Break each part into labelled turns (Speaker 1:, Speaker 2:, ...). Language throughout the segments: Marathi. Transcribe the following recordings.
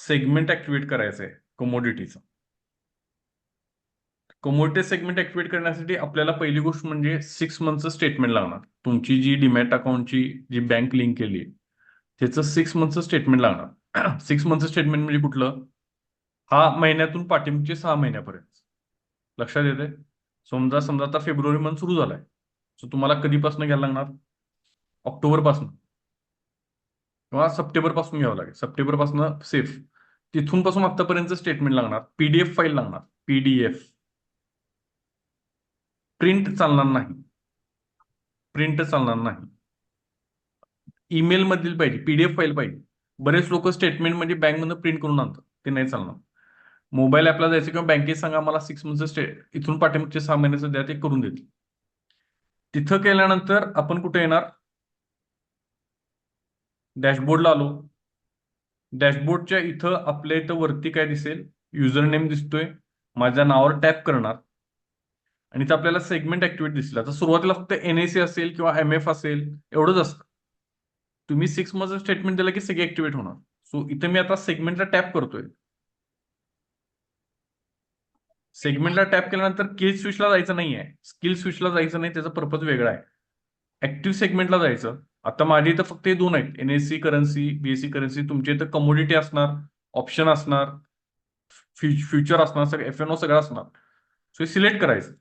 Speaker 1: सेगमेंट ऍक्टिव्हेट करायचं आहे कमोडिटीचं. कमोडिटी सेगमेंट ऍक्टिव्हेट करण्यासाठी आपल्याला पहिली गोष्ट म्हणजे 6 मंथचं स्टेटमेंट लागणार. तुमची जी डीमॅट अकाउंटची जी बँक लिंक केली आहे त्याचं 6 मंथचं स्टेटमेंट लागणार. 6 मंथचं स्टेटमेंट म्हणजे कुठलं? हा महिन्यातून पाठीमागचे 6 महिन्यापर्यंत. लक्षात येते? समजा आता फेब्रुवारी मंथ सुरू झालाय, सो तुम्हाला कधीपासून घ्यायला लागणार? ऑक्टोबरपासून किंवा सप्टेंबरपासून घ्यावं लागेल. सप्टेंबरपासून सेफ. तिथून पासून आतापर्यंत स्टेटमेंट लागणार. पीडीएफ फाईल लागणार. पीडीएफ. प्रिंट चालणार नाही. प्रिंट चालणार नाही. ईमेल मधील पाहिजे, पीडीएफ फाईल पाहिजे. बरेच लोक स्टेटमेंट म्हणजे बँकमधून प्रिंट करून आणतात, ते नाही चालणार. मोबाईल ऍपला जायचं किंवा बँकेत सांगा मला 6 मंथचं इथून पाठीमागचे 6 महिन्याचं द्या, ते करून देतील. तिथं केल्यानंतर आपण कुठे येणार? डॅशबोर्डला आलो. डॅशबोर्डच्या इथं आपल्या इथं वरती काय दिसेल? युजर नेम दिसतोय. माझ्या नावावर टॅप करणार आणि इथं आपल्याला सेगमेंट ऍक्टिव्हेट दिसला. तर सुरुवातीला फक्त एनएसी असेल किंवा एमएफ असेल एवढंच असतं. तुम्ही 6 मंथचं स्टेटमेंट दिलं की सगळे ऍक्टिव्हेट होणार. सो इथं मी आता सेगमेंटला टॅप करतोय. सेगमेंटला टॅप केल्यानंतर किल स्विचला जायचं नाहीये. स्किल स्विचला जायचं नाही, त्याचा पर्पज वेगळा आहे. ऍक्टिव्ह सेगमेंटला जायचं. आता माझ्या इथं फक्त हे 2 आहेत, एनएससी करन्सी, बीएससी करन्सी. तुमच्या इथं कमोडिटी असणार, ऑप्शन असणार, फ्युचर असणार, सगळं एफएनओ सगळं असणार. सो हे सिलेक्ट करायचं.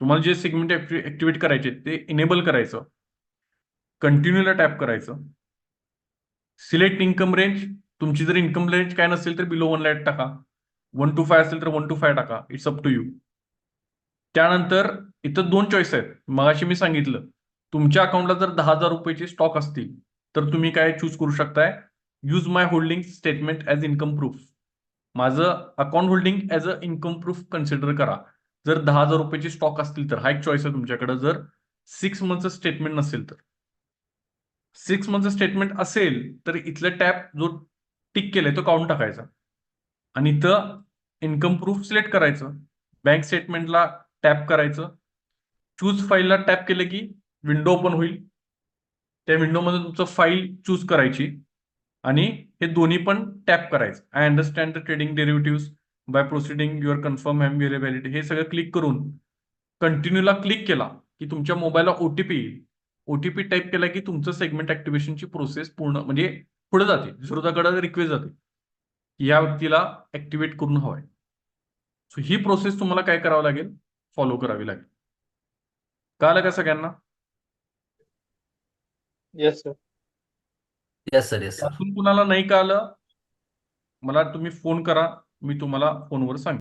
Speaker 1: तुम्हाला जे सेगमेंट ऍक्टिव्हेट करायचे ते इनेबल करायचं. कंटिन्यूला टॅप करायचं. Select income range. तुमची जर इन्कम रेंज काय नसेल तर बिलो 1 लाख टाका. 1 to 5 असेल तर 1 to 5 टाका. It's up to you. त्यानंतर इथं 2 चॉईस आहेत. मगाशी मी सांगितलं, तुमच्या अकाउंटला जर 10,000 रुपयाचे स्टॉक असतील तर तुम्ही काय चूज करू शकताय? Use my holding statement as income proof. माझं account holding as a income proof consider करा. जर 10,000 रुपयाचे स्टॉक असतील तर हा एक चॉईस आहे तुमच्याकडे. जर 6 मंथचं स्टेटमेंट नसेल तर. 6 मंथचं स्टेटमेंट असेल तर इथलं टॅप जो टिक केलाय तो काउंट टाकायचा आणि इथं इन्कम प्रूफ सिलेक्ट करायचं. बँक स्टेटमेंटला टॅप करायचं. चूज फाईलला टॅप केलं की विंडो ओपन होईल. त्या विंडोमध्ये तुमचं फाईल चूज करायची आणि हे दोन्ही पण टॅप करायचं. I understand the trading derivative by proceeding your confirm validity. हे सगळं क्लिक करून कंटिन्यूला क्लिक केला की तुमच्या मोबाईलला ओटीपी येईल. ओटीपी टाईप केला की तुमचं सेगमेंट ऍक्टिव्हेशनची प्रोसेस पूर्ण म्हणजे पुढे जाते. विरोधाकडे रिक्वेस्ट जाते, या व्यक्तीला ऍक्टिव्हेट करून हवंय. सो ही प्रोसेस तुम्हाला काय करावं लागेल? फॉलो करावी लागेल. कळालं का सगळ्यांना?
Speaker 2: Yes sir.
Speaker 3: Yes sir, yes sir.
Speaker 1: त्यातून कुणाला नाही कळालं मला तुम्ही फोन करा, मी तुम्हाला फोनवर सांगेन.